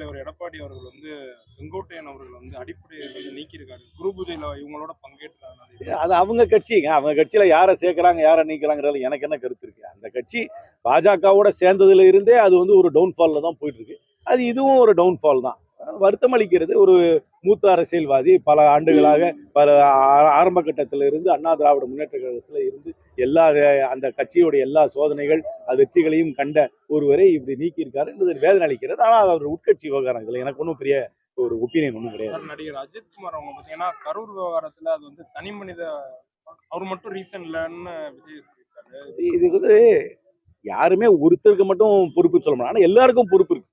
தலைவர் எடப்பாடி அவர்கள் வந்து செங்கோட்டையன் அவர்கள் வந்து அடிப்படையை வந்து நீக்கியிருக்காரு. குரு பூஜையில இவங்களோட பங்கேற்றாங்க. அது அவங்க கட்சிங்க. அவங்க கட்சியில யாரை சேர்க்கறாங்க யாரை நீக்கிறாங்கிறதுல எனக்கு என்ன கருத்து இருக்கு? அந்த கட்சி பாஜகவோட சேர்ந்ததுல இருந்தே அது வந்து ஒரு டவுன்ஃபால்ல தான் போயிட்டு இருக்கு. அது இதுவும் ஒரு டவுன்ஃபால் தான். வருத்தம் அளிக்கிறது. ஒரு மூத்த அரசியல்வாதி பல ஆண்டுகளாக பல ஆரம்ப கட்டத்தில் இருந்து அண்ணா திராவிட முன்னேற்ற கழகத்தில் இருந்து எல்லா அந்த கட்சியோடைய எல்லா சோதனைகள் வெற்றிகளையும் கண்ட ஒருவரை இப்படி நீக்கியிருக்காரு என்பது வேதனை அளிக்கிறது. ஆனால் அவர் உட்கட்சி விவகாரம் இதில் எனக்கு ஒன்றும் பெரிய ஒரு ஒப்பீனியன் ஒன்றும் கிடையாது. நடிகர் அஜித்குமார் அவங்க பார்த்தீங்கன்னா கரூர் விவகாரத்தில் அது வந்து தனி மனித அவர் மட்டும் ரீசன் இல்லைன்னு விஜய் சொல்லியிருக்காரு. இது வந்து யாருமே ஒருத்தருக்கு மட்டும் பொறுப்பு சொல்ல முடியும். ஆனால் எல்லாருக்கும் பொறுப்பு இருக்கு.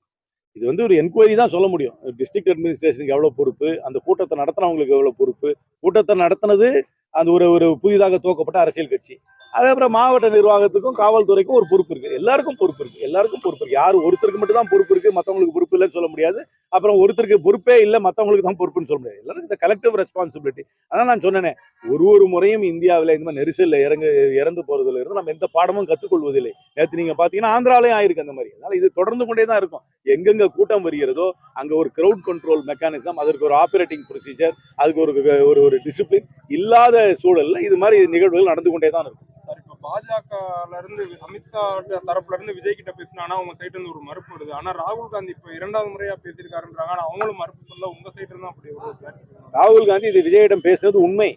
இது வந்து ஒரு என்கொயரி தான் சொல்ல முடியும். டிஸ்ட்ரிக்ட் அட்மினிஸ்ட்ரேஷனுக்கு எவ்வளோ பொறுப்பு, அந்த கூட்டத்தை நடத்தினவங்களுக்கு எவ்வளோ பொறுப்பு, கூட்டத்தை நடத்தினது அந்த ஒரு புதிதாக துவக்கப்பட்ட அரசியல் கட்சி, அதேபோல் மாவட்ட நிர்வாகத்துக்கும் காவல்துறைக்கும் ஒரு பொறுப்பு இருக்கு. எல்லாருக்கும் பொறுப்பு இருக்கு. யார் ஒருத்தருக்கு மட்டும் தான் பொறுப்பு இருக்கு, மற்றவங்களுக்கு பொறுப்பு இல்லைன்னு சொல்ல முடியாது. அப்புறம் ஒருத்தருக்கு பொறுப்பே இல்லை, மற்றவங்களுக்கு தான் பொறுப்புன்னு சொல்ல முடியாது. எல்லாருக்கும் இந்த கலெக்டிவ் ரெஸ்பான்சிபிலிட்டி. அதான் நான் சொன்னேனே, ஒரு முறையும் இந்தியாவில் இந்த மாதிரி நெரிசலில் இறந்து போறதுல இருந்து நம்ம எந்த பாடமும் கற்றுக்கொள்வதில்லை. நேற்று நீங்க பாத்தீங்கன்னா ஆந்திராலையும் ஆயிருக்கு அந்த மாதிரி. அதனால இது தொடர்ந்து கொண்டே தான் இருக்கும். எங்கெங்க கூட்டம் வருகிறதோ அங்க ஒரு கிரௌட் கண்ட்ரோல் மெக்கானிசம், அதற்கு ஒரு ஆபரேட்டிங் ப்ரொசீஜர், அதுக்கு ஒரு டிசிப்ளின் இல்லாத சூழல்ல இது மாதிரி நிகழ்வுகள் நடந்து கொண்டே தான் இருக்கும். இப்போ பாஜகல இருந்து அமித்ஷா தரப்புல இருந்து விஜய் கிட்ட பேசினா உங்க சைட்ல இருந்து ஒரு மறுப்பு வருது. ஆனா ராகுல் காந்தி இப்போ 2வது முறையா பேசியிருக்காருன்றாங்க. ஆனா அவங்களும் மறுப்பு சொல்ல உங்க சைட்ல இருந்து அப்படி ராகுல் காந்தி இது விஜயிடம் பேசினது உண்மை.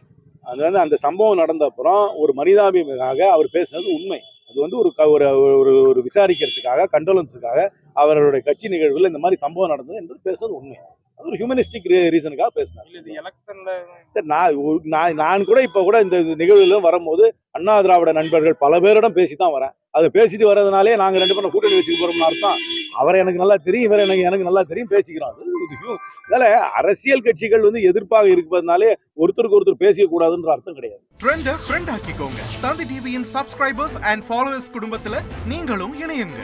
அது வந்து அந்த சம்பவம் நடந்த அப்புறம் ஒரு மனிதாபிமாக அவர் பேசினது உண்மை. அது வந்து ஒரு விசாரிக்கிறதுக்காக, கண்டோலன்ஸுக்காக அவர்களுடைய கட்சி நிகழ்வுகள் இந்த மாதிரி சம்பவம் நடந்தது என்று பேசுனது உண்மை. அது ஒரு ஹியூமனிஸ்டிக் ரீசனுக்காக பேசினார். சரி, நான் கூட இப்போ கூட இந்த நிகழ்வுல வரும்போது அண்ணா திராவிட நண்பர்கள் பல பேரிடம் பேசி தான் வரேன். அதை பேசிட்டு வர்றதுனாலே நாங்கள் 2 பேரும் கூட்டணி வச்சுக்க போறோம்னு அர்த்தம். அவரை எனக்கு நல்லா தெரியும், இவரை எனக்கு நல்லா தெரியும், பேசிக்கிறோம். அதனால அரசியல் கட்சிகள் வந்து எதிர்ப்பாக இருப்பதனாலே ஒருத்தருக்கு ஒருத்தர் பேசிக்க கூடாதுன்ற அர்த்தம் கிடையாது. ஃப்ரெண்ட் ஆக்கிக்கோங்க. தந்தி டிவியின் சப்ஸ்கிரைபர்ஸ் அண்ட் ஃபாலோவர்ஸ் குடும்பத்துல நீங்களும் இணையுங்க.